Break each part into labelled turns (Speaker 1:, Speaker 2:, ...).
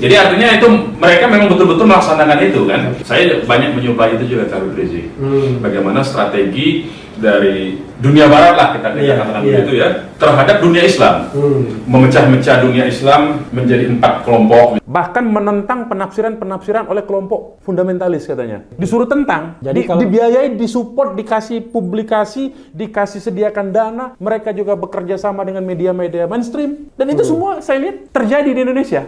Speaker 1: Jadi artinya itu mereka memang betul-betul melaksanakan itu kan. Saya banyak menyuplai itu juga Habib Rizik. Bagaimana strategi dari dunia barat lah kita katakan begitu ya terhadap dunia Islam, memecah-mecah dunia Islam menjadi 4 kelompok, bahkan menentang penafsiran oleh kelompok fundamentalis katanya. Disuruh tentang, jadi dibiayai, disupport, dikasih publikasi, dikasih sediakan dana, mereka juga bekerja sama dengan media-media mainstream, dan itu semua saya lihat terjadi di Indonesia.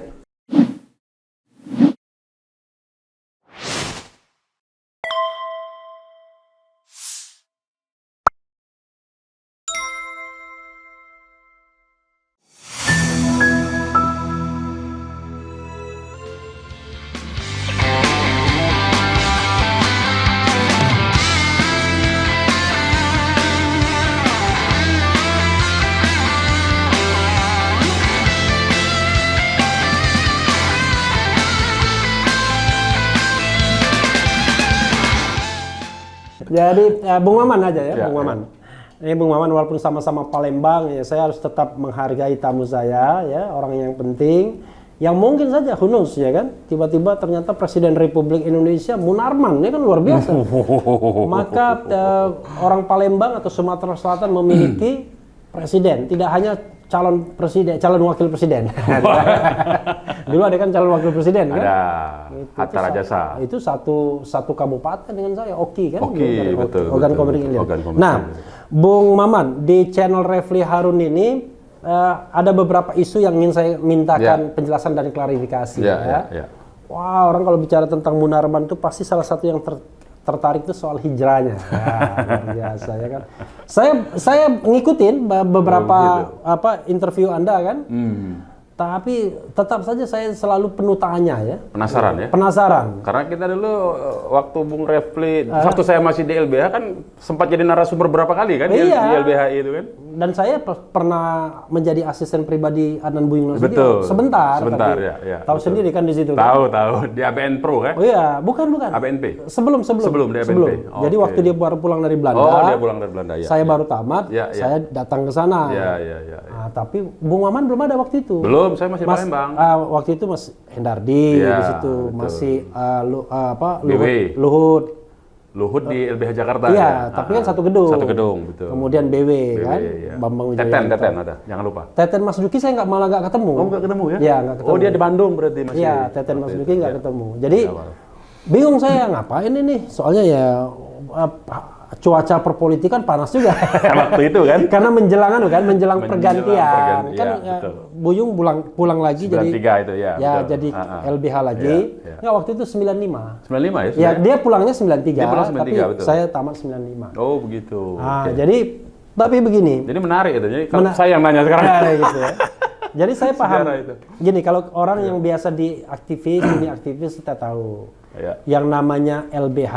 Speaker 2: Jadi Bung Maman aja ya, Bung Maman. Ini Bung Maman walaupun sama-sama Palembang, ya saya harus tetap menghargai tamu saya, ya orang yang penting, yang mungkin saja, who knows, ya kan, tiba-tiba ternyata Presiden Republik Indonesia Munarman, ini kan luar biasa. Maka orang Palembang atau Sumatera Selatan memiliki presiden, tidak hanya calon presiden, calon wakil presiden. Dulu ada kan calon wakil presiden kan?
Speaker 1: Ada. Hatta Rajasa. Itu
Speaker 2: satu kabupaten dengan saya, Oki kan?
Speaker 1: Oki, betul.
Speaker 2: Organ Komunikasi. Nah, Bung Maman, di channel Refli Harun ini ada beberapa isu yang ingin saya mintakan penjelasan dan klarifikasi. Wah, orang kalau bicara tentang Munarman itu pasti salah satu yang tertarik itu soal hijrahnya. Luar biasa ya kan. Saya ngikutin beberapa interview Anda kan. Tapi tetap saja saya selalu penuh tanya ya.
Speaker 1: Penasaran ya?
Speaker 2: Penasaran.
Speaker 1: Karena kita dulu waktu Bung Refli, waktu saya masih di LBH kan sempat jadi narasumber berapa kali kan di LBH itu kan.
Speaker 2: Dan saya pernah menjadi asisten pribadi Adnan Buyung Nasution.
Speaker 1: Betul.
Speaker 2: Sebentar
Speaker 1: tapi
Speaker 2: ya. Tahu sendiri kan di situ kan.
Speaker 1: Tahu di ABN Pro kan?
Speaker 2: Oh iya, bukan.
Speaker 1: ABNP.
Speaker 2: Sebelum
Speaker 1: di ABNP.
Speaker 2: Jadi waktu dia baru pulang dari Belanda.
Speaker 1: Oh, dia pulang dari Belanda ya.
Speaker 2: Saya baru tamat, saya datang ke sana.
Speaker 1: Iya.
Speaker 2: Nah, tapi Bung Maman belum ada waktu itu.
Speaker 1: Belum, saya masih Palembang.
Speaker 2: Waktu itu Mas Hendardi di situ, betul. Masih Luhut
Speaker 1: di LBH Jakarta.
Speaker 2: Iya, tapi kan satu gedung.
Speaker 1: Satu gedung, betul.
Speaker 2: Kemudian BW kan, Bambang Wijoyanto.
Speaker 1: Teten ada, jangan lupa.
Speaker 2: Teten Mas Duki saya malah nggak ketemu.
Speaker 1: Oh, nggak ketemu ya?
Speaker 2: Iya, nggak ketemu.
Speaker 1: Oh, dia di Bandung berarti masih.
Speaker 2: Iya, Teten Mas Duki nggak ketemu. Jadi bingung saya ngapain ini? Soalnya ya cuaca perpolitikan panas juga
Speaker 1: waktu itu kan.
Speaker 2: Karena menjelang pergantian. Kan Buyung pulang lagi
Speaker 1: 93
Speaker 2: jadi LBH lagi. Nggak, waktu itu 95.
Speaker 1: 95 ya?
Speaker 2: Ya, dia pulangnya 93.
Speaker 1: Dia pulang 93,
Speaker 2: tapi
Speaker 1: betul.
Speaker 2: saya tamat 95.
Speaker 1: Oh, begitu.
Speaker 2: Jadi tapi begini.
Speaker 1: Jadi menarik itu. Jadi kalau saya yang nanya sekarang
Speaker 2: gitu ya. Jadi saya paham. Gini, kalau orang yang biasa di aktivis kita tahu. Yang namanya LBH,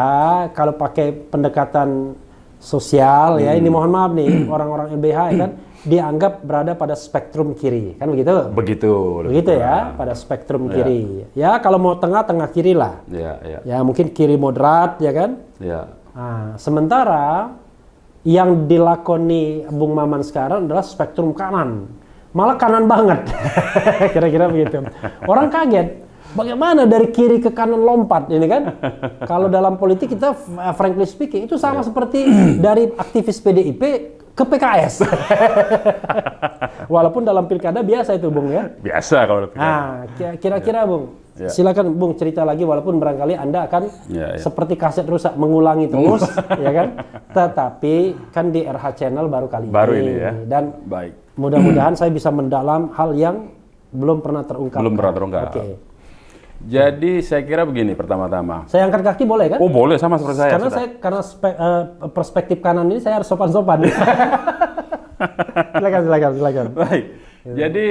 Speaker 2: kalau pakai pendekatan sosial ya, ini mohon maaf nih, orang-orang LBH ya kan, dianggap berada pada spektrum kiri, kan begitu? Begitu ya, pada spektrum kiri. Ya, kalau mau tengah kiri lah. Ya, mungkin kiri moderat ya kan? Nah, sementara yang dilakoni Bung Maman sekarang adalah spektrum kanan. Malah kanan banget. Kira-kira begitu. Orang kaget. Bagaimana dari kiri ke kanan lompat ini kan? Kalau dalam politik kita frankly speaking itu sama seperti dari aktivis PDIP ke PKS. Walaupun dalam pilkada biasa itu Bung ya.
Speaker 1: Biasa kalau pilkada.
Speaker 2: Nah, kira-kira Bung, silakan Bung cerita lagi walaupun barangkali Anda akan seperti kaset rusak mengulangi terus ya kan? Tetapi kan di RH Channel baru kali ini
Speaker 1: ya.
Speaker 2: Dan mudah-mudahan saya bisa mendalam hal yang belum pernah terungkap. Oke.
Speaker 1: Jadi saya kira begini pertama-tama.
Speaker 2: Saya angkat kaki boleh kan?
Speaker 1: Oh boleh, sama seperti saya.
Speaker 2: Karena perspektif kanan ini saya harus sopan-sopan. Silakan.
Speaker 1: Baik. Jadi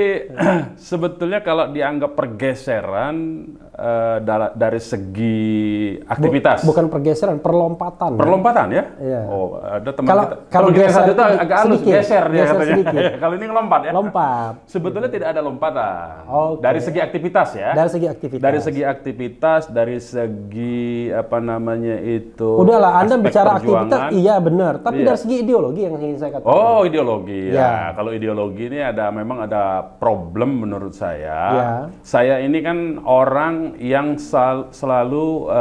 Speaker 1: sebetulnya kalau dianggap pergeseran dari segi aktivitas.
Speaker 2: Bukan pergeseran, perlompatan.
Speaker 1: Perlompatan ya?
Speaker 2: Iya.
Speaker 1: Oh, ada teman
Speaker 2: Kalau
Speaker 1: kita.
Speaker 2: kalau
Speaker 1: Teman kita
Speaker 2: geser
Speaker 1: satu itu agak halus, geser dia katanya.
Speaker 2: sedikit.
Speaker 1: Kalau ini ngelompat ya?
Speaker 2: Lompat.
Speaker 1: Sebetulnya tidak ada lompatan.
Speaker 2: Oke.
Speaker 1: Dari segi aktivitas ya?
Speaker 2: Dari segi aktivitas.
Speaker 1: Dari segi aktivitas, dari segi apa namanya itu.
Speaker 2: Udahlah, Anda
Speaker 1: aspek
Speaker 2: bicara
Speaker 1: perjuangan.
Speaker 2: aktivitas, iya benar. Tapi
Speaker 1: Iya.
Speaker 2: dari segi ideologi yang ingin saya katakan.
Speaker 1: Oh, ideologi
Speaker 2: Ya.
Speaker 1: ya. Kalau ideologi ini memang ada problem menurut saya.
Speaker 2: Ya.
Speaker 1: Saya ini kan orang yang selalu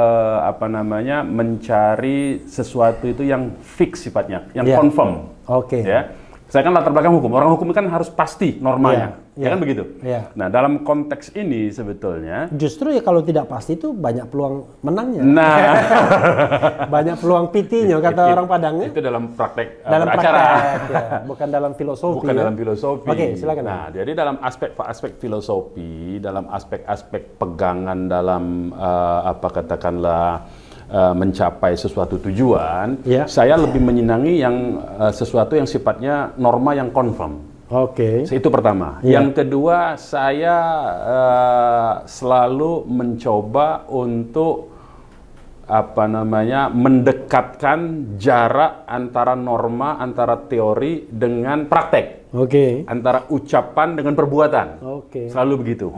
Speaker 1: mencari sesuatu itu yang fix sifatnya, yang
Speaker 2: Ya.
Speaker 1: confirm.
Speaker 2: Oke.
Speaker 1: Ya. Saya kan latar belakang hukum. Orang hukum kan harus pasti normanya. Ya kan begitu?
Speaker 2: Ya.
Speaker 1: Nah, dalam konteks ini sebetulnya
Speaker 2: Justru ya kalau tidak pasti itu banyak peluang menangnya.
Speaker 1: nah
Speaker 2: Banyak peluang PT-nya kata orang Padangnya.
Speaker 1: itu dalam praktek
Speaker 2: Dalam
Speaker 1: beracara.
Speaker 2: praktek, ya. Bukan dalam filosofi.
Speaker 1: Bukan
Speaker 2: ya.
Speaker 1: dalam filosofi.
Speaker 2: Oke, silakan.
Speaker 1: Nah, jadi dalam aspek filosofi, dalam aspek pegangan dalam mencapai sesuatu tujuan,
Speaker 2: Ya.
Speaker 1: saya lebih menyenangi yang sesuatu yang sifatnya norma yang confirm.
Speaker 2: Oke.
Speaker 1: Itu pertama.
Speaker 2: Ya.
Speaker 1: Yang kedua, saya selalu mencoba untuk mendekatkan jarak antara norma, antara teori dengan praktek,
Speaker 2: Oke.
Speaker 1: antara ucapan dengan perbuatan.
Speaker 2: Oke.
Speaker 1: Selalu begitu.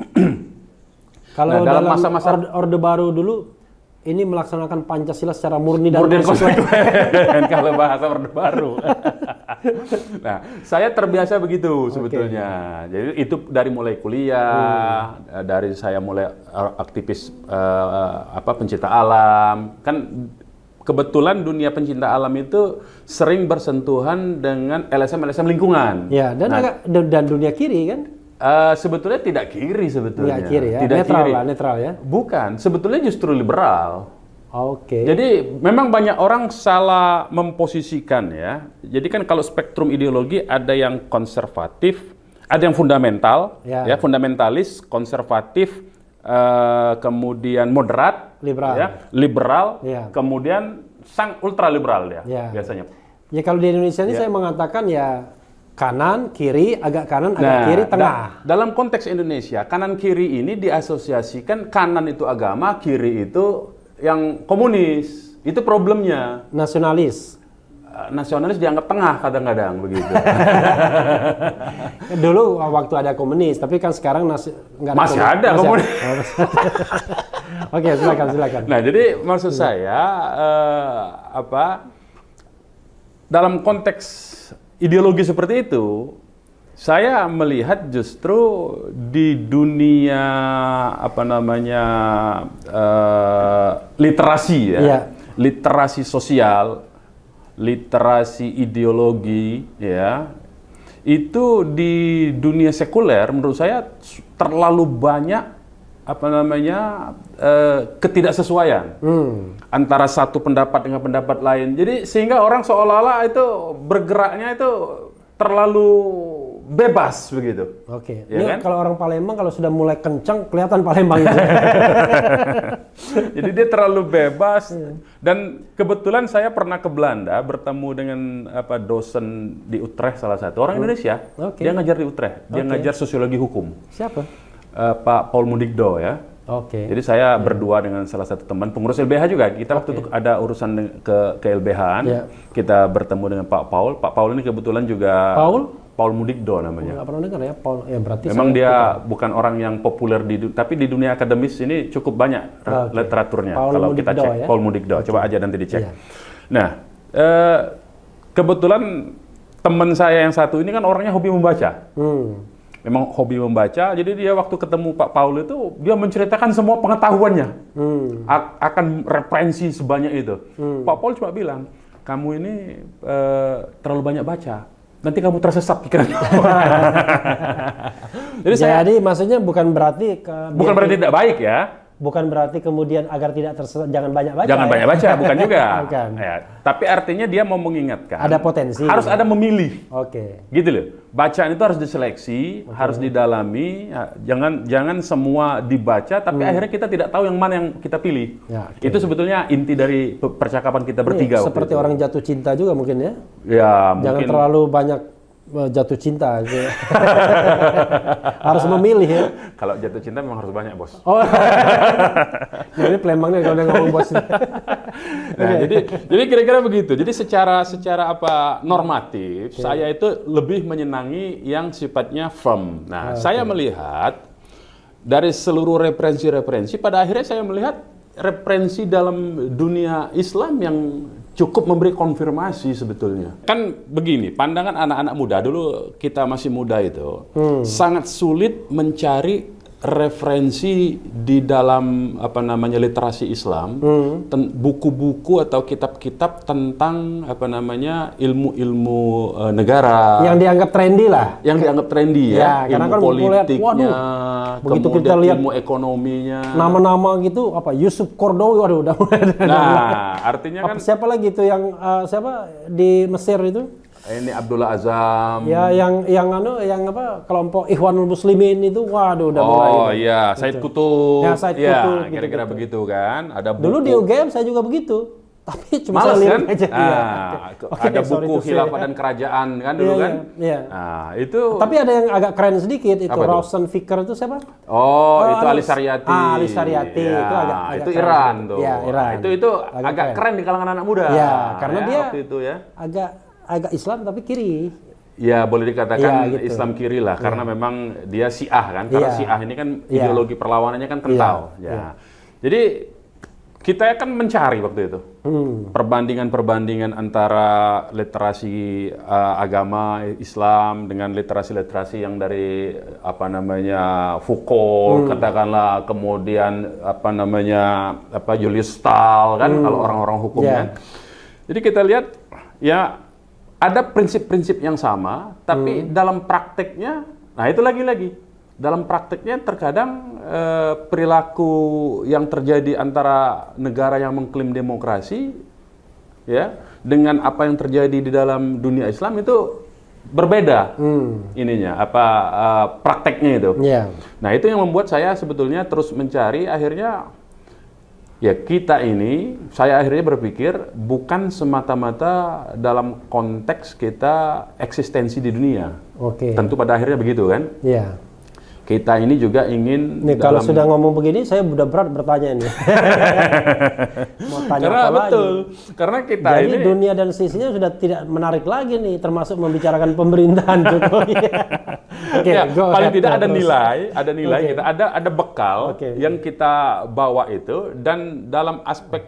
Speaker 2: Kalau
Speaker 1: Nah, dalam
Speaker 2: dalam
Speaker 1: masa-masa-
Speaker 2: orde baru dulu ini melaksanakan Pancasila secara murni dan
Speaker 1: Murni dan
Speaker 2: konsekuen.
Speaker 1: konsekuen kalau bahasa Orde Baru. Nah, saya terbiasa begitu sebetulnya. Jadi itu dari mulai kuliah, dari saya mulai aktivis pencinta alam. Kan kebetulan dunia pencinta alam itu sering bersentuhan dengan LSM lingkungan.
Speaker 2: Ya, dan dan dunia kiri kan?
Speaker 1: Sebetulnya tidak kiri sebetulnya.
Speaker 2: Nggak kiri ya,
Speaker 1: Tidak
Speaker 2: netral
Speaker 1: kiri.
Speaker 2: lah, netral ya.
Speaker 1: Bukan, sebetulnya justru liberal.
Speaker 2: Oke.
Speaker 1: Jadi memang banyak orang salah memposisikan ya. Jadi kan kalau spektrum ideologi ada yang konservatif, ada yang fundamental,
Speaker 2: Ya.
Speaker 1: ya fundamentalis, konservatif, kemudian moderat, liberal,
Speaker 2: Ya.
Speaker 1: kemudian sang ultraliberal ya,
Speaker 2: Ya.
Speaker 1: biasanya.
Speaker 2: Ya kalau di Indonesia ini saya mengatakan ya kanan, kiri, agak kanan, agak kiri, tengah.
Speaker 1: Dalam konteks Indonesia, kanan kiri ini diasosiasikan kanan itu agama, kiri itu yang komunis. Itu problemnya.
Speaker 2: Nasionalis.
Speaker 1: Nasionalis dianggap tengah kadang-kadang begitu.
Speaker 2: Dulu waktu ada komunis, tapi kan sekarang nggak ada
Speaker 1: Masih ada komunis.
Speaker 2: Oke, silakan.
Speaker 1: Nah, jadi maksud saya dalam konteks ideologi seperti itu, saya melihat justru di dunia literasi ya,
Speaker 2: Iya.
Speaker 1: literasi sosial, literasi ideologi ya, itu di dunia sekuler menurut saya terlalu banyak ketidaksesuaian antara satu pendapat dengan pendapat lain. Jadi sehingga orang seolah-olah itu bergeraknya itu terlalu bebas begitu.
Speaker 2: Oke.
Speaker 1: Ya
Speaker 2: Ini
Speaker 1: kan?
Speaker 2: kalau orang Palembang kalau sudah mulai kencang kelihatan Palembang itu.
Speaker 1: Jadi dia terlalu bebas. Dan kebetulan saya pernah ke Belanda bertemu dengan dosen di Utrecht salah satu orang Indonesia.
Speaker 2: Oke.
Speaker 1: Dia ngajar di Utrecht. Dia ngajar sosiologi hukum.
Speaker 2: Siapa?
Speaker 1: Pak Paul Mudigdo ya.
Speaker 2: Oke.
Speaker 1: Jadi saya berdua dengan salah satu teman pengurus LBH juga. Kita waktu itu ada urusan ke LBH-an.
Speaker 2: Ya.
Speaker 1: Kita bertemu dengan Pak Paul. Pak Paul ini kebetulan juga Paul Mudigdo namanya.
Speaker 2: Nggak pernah dengar ya, Paul. Ya berarti
Speaker 1: Memang dia bukan orang yang populer tapi di dunia akademis ini cukup banyak literaturnya.
Speaker 2: Paul
Speaker 1: Kalau kita
Speaker 2: Mudigdo,
Speaker 1: cek
Speaker 2: ya?
Speaker 1: Paul Mudigdo, coba aja nanti dicek.
Speaker 2: Iya.
Speaker 1: Nah, kebetulan teman saya yang satu ini kan orangnya hobi membaca. Memang hobi membaca, jadi dia waktu ketemu Pak Paul itu dia menceritakan semua pengetahuannya akan referensi sebanyak itu. Pak Paul cuma bilang, kamu ini terlalu banyak baca, nanti kamu tersesat pikiran.
Speaker 2: Jadi maksudnya bukan berarti
Speaker 1: tidak baik ya.
Speaker 2: Bukan berarti kemudian agar tidak tersesat jangan banyak baca.
Speaker 1: Jangan banyak baca, bukan juga.
Speaker 2: Bukan.
Speaker 1: Ya, tapi artinya dia mau mengingatkan.
Speaker 2: Ada potensi.
Speaker 1: Harus ada memilih.
Speaker 2: Oke.
Speaker 1: Gitu loh. Bacaan itu harus diseleksi, harus didalami. Jangan semua dibaca, tapi akhirnya kita tidak tahu yang mana yang kita pilih.
Speaker 2: Ya,
Speaker 1: Itu sebetulnya inti dari percakapan kita bertiga.
Speaker 2: Seperti orang jatuh cinta juga mungkin ya.
Speaker 1: Ya,
Speaker 2: Jangan
Speaker 1: mungkin.
Speaker 2: terlalu banyak jatuh cinta gitu. Harus memilih ya.
Speaker 1: Kalau jatuh cinta memang harus banyak, Bos.
Speaker 2: Oh. Jadi Palembangnya kalau udah ngomong bos.
Speaker 1: Nah, jadi kira-kira begitu. Jadi secara apa normatif, saya itu lebih menyenangi yang sifatnya firm. Nah, saya melihat dari seluruh referensi-referensi, pada akhirnya saya melihat referensi dalam dunia Islam yang cukup memberi konfirmasi sebetulnya. Kan begini, pandangan anak-anak muda, dulu kita masih muda itu, sangat sulit mencari referensi di dalam literasi Islam, buku-buku atau kitab-kitab tentang ilmu-ilmu negara
Speaker 2: yang dianggap trendy lah,
Speaker 1: ya
Speaker 2: karena
Speaker 1: ilmu
Speaker 2: kan
Speaker 1: politiknya,
Speaker 2: begitu kita lihat
Speaker 1: ilmu ekonominya,
Speaker 2: nama-nama gitu Yusuf Qaradawi, waduh udah mulai.
Speaker 1: Nah, artinya kan
Speaker 2: siapa lagi itu yang di Mesir itu?
Speaker 1: Ini Abdullah Azzam.
Speaker 2: Ya, yang kelompok Ikhwanul Muslimin itu, waduh udah mulai.
Speaker 1: Oh iya, Said Qutb.
Speaker 2: Ya, Said Qutb.
Speaker 1: Kira-kira begitu kan. Ada buku.
Speaker 2: Dulu di UGM saya juga begitu. Tapi cuma
Speaker 1: Males,
Speaker 2: saya lihat
Speaker 1: kan?
Speaker 2: aja.
Speaker 1: Ada buku Khilafah dan Kerajaan kan dulu kan.
Speaker 2: Iya.
Speaker 1: Nah, itu.
Speaker 2: Tapi ada yang agak keren sedikit, itu Rawson Fikr itu siapa?
Speaker 1: Oh, itu Ali Saryati.
Speaker 2: Ali Saryati
Speaker 1: ya,
Speaker 2: itu agak
Speaker 1: itu
Speaker 2: keren.
Speaker 1: Iran tuh.
Speaker 2: Ya, Iran.
Speaker 1: Itu agak keren di kalangan anak muda.
Speaker 2: Ya, karena dia
Speaker 1: waktu itu ya.
Speaker 2: agak Islam tapi kiri.
Speaker 1: Ya, boleh dikatakan
Speaker 2: gitu.
Speaker 1: Islam kiri lah, karena memang dia Syiah kan. Karena Syiah ini kan ideologi perlawanannya kan kental. Jadi kita kan mencari waktu itu perbandingan-perbandingan antara literasi agama Islam dengan literasi-literasi yang dari Foucault, katakanlah, kemudian Julius Stahl kan, kalau orang-orang hukum kan. Jadi kita lihat ya ada prinsip-prinsip yang sama, tapi dalam prakteknya, nah itu lagi-lagi dalam prakteknya terkadang perilaku yang terjadi antara negara yang mengklaim demokrasi ya dengan apa yang terjadi di dalam dunia Islam itu berbeda prakteknya itu. Nah, itu yang membuat saya sebetulnya terus mencari, akhirnya ya saya akhirnya berpikir bukan semata-mata dalam konteks kita eksistensi di dunia. Tentu pada akhirnya begitu kan? Kita ini juga ingin
Speaker 2: kalau sudah ngomong begini, saya udah berat bertanya ini. Mau tanya
Speaker 1: karena
Speaker 2: apa
Speaker 1: betul,
Speaker 2: lagi?
Speaker 1: karena kita
Speaker 2: jadi
Speaker 1: ini
Speaker 2: dunia dan sisinya sudah tidak menarik lagi nih, termasuk membicarakan pemerintahan Jokowi.
Speaker 1: Paling tidak ada nilai kita, ada bekal yang kita bawa itu, dan dalam aspek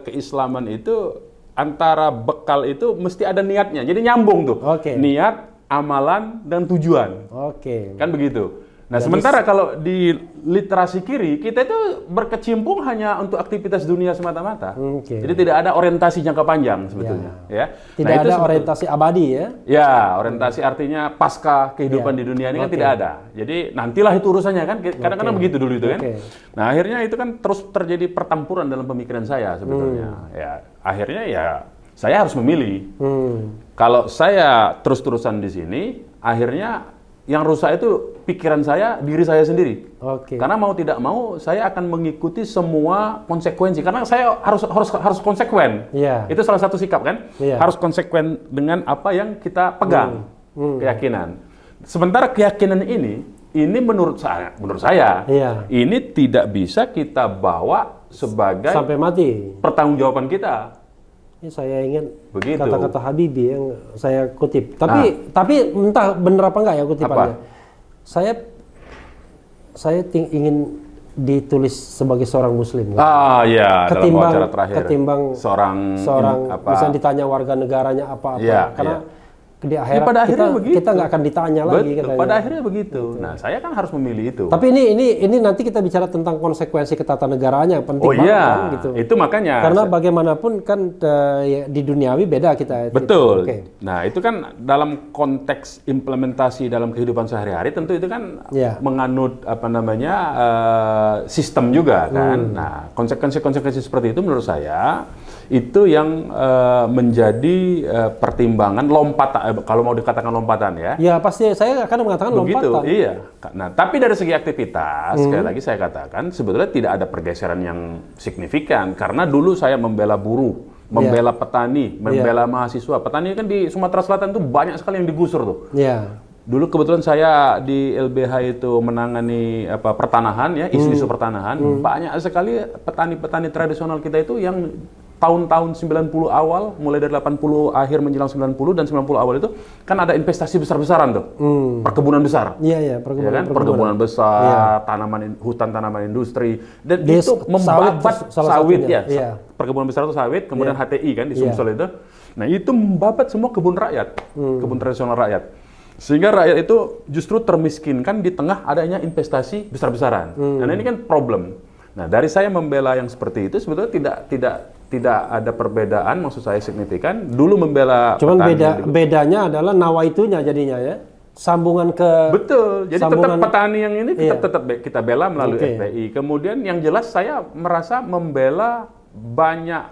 Speaker 1: keislaman itu antara bekal itu mesti ada niatnya, jadi nyambung tuh, niat, amalan, dan tujuan, kan begitu. Nah, sementara kalau di literasi kiri, kita itu berkecimpung hanya untuk aktivitas dunia semata-mata. Jadi tidak ada orientasi jangka panjang sebetulnya. Ya.
Speaker 2: Tidak ada orientasi abadi ya?
Speaker 1: Ya, orientasi artinya pasca kehidupan di dunia ini kan tidak ada. Jadi nantilah itu urusannya kan, kadang-kadang begitu dulu itu kan. Nah, akhirnya itu kan terus terjadi pertempuran dalam pemikiran saya sebetulnya. Ya, akhirnya ya saya harus memilih. Kalau saya terus-terusan di sini, akhirnya yang rusak itu pikiran saya, diri saya sendiri. Karena mau tidak mau saya akan mengikuti semua konsekuensi. Karena saya harus konsekuen. Itu salah satu sikap kan. Harus konsekuen dengan apa yang kita pegang, keyakinan. Sementara keyakinan ini menurut saya, ini tidak bisa kita bawa sebagai
Speaker 2: sampai mati
Speaker 1: pertanggungjawaban kita.
Speaker 2: Ini saya ingin kata-kata Habibie yang saya kutip. Tapi entah benar apa enggak ya kutipannya. Saya ingin ditulis sebagai seorang Muslim.
Speaker 1: Dalam wawancara terakhir.
Speaker 2: Ketimbang seorang misalnya ditanya warga negaranya apa-apa. Karena di akhirat
Speaker 1: pada akhirnya
Speaker 2: kita nggak akan ditanya lagi.
Speaker 1: Pada akhirnya begitu. Nah, saya kan harus memilih itu.
Speaker 2: Tapi ini nanti kita bicara tentang konsekuensi ketatanegaranya, penting banget gitu.
Speaker 1: Itu makanya.
Speaker 2: Karena bagaimanapun kan di duniawi beda kita.
Speaker 1: Betul. Nah, itu kan dalam konteks implementasi dalam kehidupan sehari-hari, tentu itu kan menganut sistem juga kan. Nah, konsekuensi seperti itu menurut saya itu yang menjadi pertimbangan kalau mau dikatakan lompatan ya.
Speaker 2: Ya pasti saya akan mengatakan lompatan.
Speaker 1: Iya. Nah, tapi dari segi aktivitas sekali lagi saya katakan sebetulnya tidak ada pergeseran yang signifikan, karena dulu saya membela buruh membela petani, membela mahasiswa. Petani kan di Sumatera Selatan tuh banyak sekali yang digusur tuh. Dulu kebetulan saya di LBH itu menangani pertanahan ya, isu-isu pertanahan. Banyak sekali petani-petani tradisional kita itu yang tahun-tahun 90 awal, mulai dari 80 akhir menjelang 90 dan 90 awal itu kan ada investasi besar-besaran tuh. Perkebunan besar. Perkebunan besar, hutan tanaman industri, dan itu membabat sawit ya. Perkebunan besar itu sawit, kemudian HTI kan di Sumsel itu. Nah, itu membabat semua kebun rakyat, kebun tradisional rakyat. Sehingga rakyat itu justru termiskinkan di tengah adanya investasi besar-besaran. Nah, ini kan problem. Nah, dari saya membela yang seperti itu sebetulnya tidak ada perbedaan, maksud saya signifikan. Dulu membela
Speaker 2: cuman bedanya adalah nawaitunya jadinya ya. Sambungan ke
Speaker 1: betul. Jadi tetap petani yang ini tetap kita bela melalui FPI. Kemudian yang jelas saya merasa membela banyak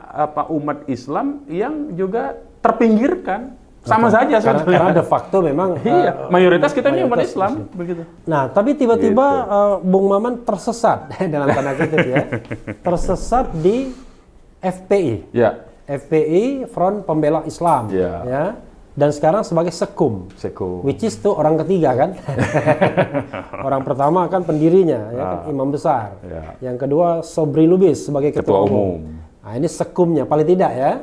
Speaker 1: umat Islam yang juga terpinggirkan. Sama saja
Speaker 2: karena de facto memang
Speaker 1: mayoritas kita ini umat Islam begitu.
Speaker 2: Nah, tapi tiba-tiba Bung Maman tersesat dalam tanda kutip ya. Tersesat di FPI. FPI Front Pembela Islam ya. Dan sekarang sebagai Sekum. Which is tuh orang ketiga kan. Orang pertama kan pendirinya ya kan, imam besar. Yang kedua Sobri Lubis sebagai ketua umum. Nah, ini Sekumnya paling tidak ya.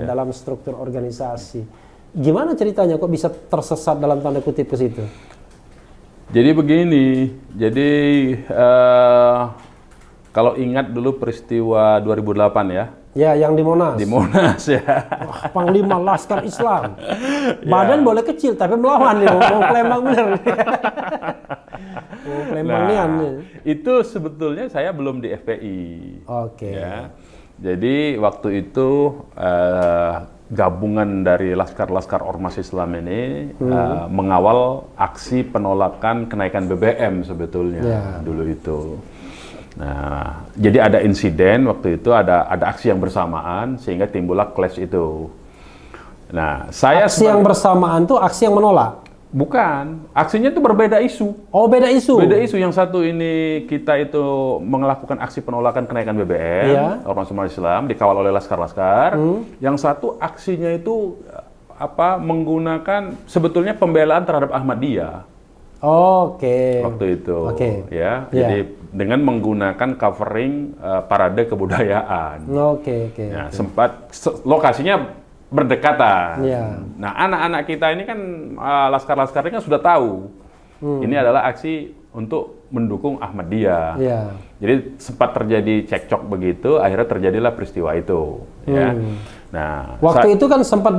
Speaker 2: Dalam struktur organisasi. Gimana ceritanya kok bisa tersesat dalam tanda kutip ke situ?
Speaker 1: Jadi begini, kalau ingat dulu peristiwa 2008 ya.
Speaker 2: Ya, yang di Monas.
Speaker 1: Di Monas ya.
Speaker 2: Wah, Panglima Laskar Islam. Badan boleh kecil tapi melawan nih, mau Palembang bener. Mau Palembang nih.
Speaker 1: Itu sebetulnya saya belum di FPI. Ya. Jadi waktu itu gabungan dari laskar-laskar ormas Islam ini mengawal aksi penolakan kenaikan BBM sebetulnya dulu itu. Nah, jadi ada insiden waktu itu, ada aksi yang bersamaan sehingga timbullah clash itu. Nah, aksi
Speaker 2: yang bersamaan tuh aksi yang menolak.
Speaker 1: Bukan, aksinya itu berbeda isu.
Speaker 2: Oh, beda isu.
Speaker 1: Beda isu. Yang satu ini kita itu melakukan aksi penolakan kenaikan BBM, ormas Islam dikawal oleh laskar-laskar. Yang satu aksinya itu menggunakan sebetulnya pembelaan terhadap Ahmadiyah. Waktu itu, ya. Jadi dengan menggunakan covering parade kebudayaan. Nah, sempat lokasinya berdekatan. Nah, anak-anak kita ini kan laskar-laskarnya kan sudah tahu ini adalah aksi untuk mendukung Ahmadiyah. Jadi sempat terjadi cekcok begitu, akhirnya terjadilah peristiwa itu. Ya. Nah,
Speaker 2: waktu itu kan sempat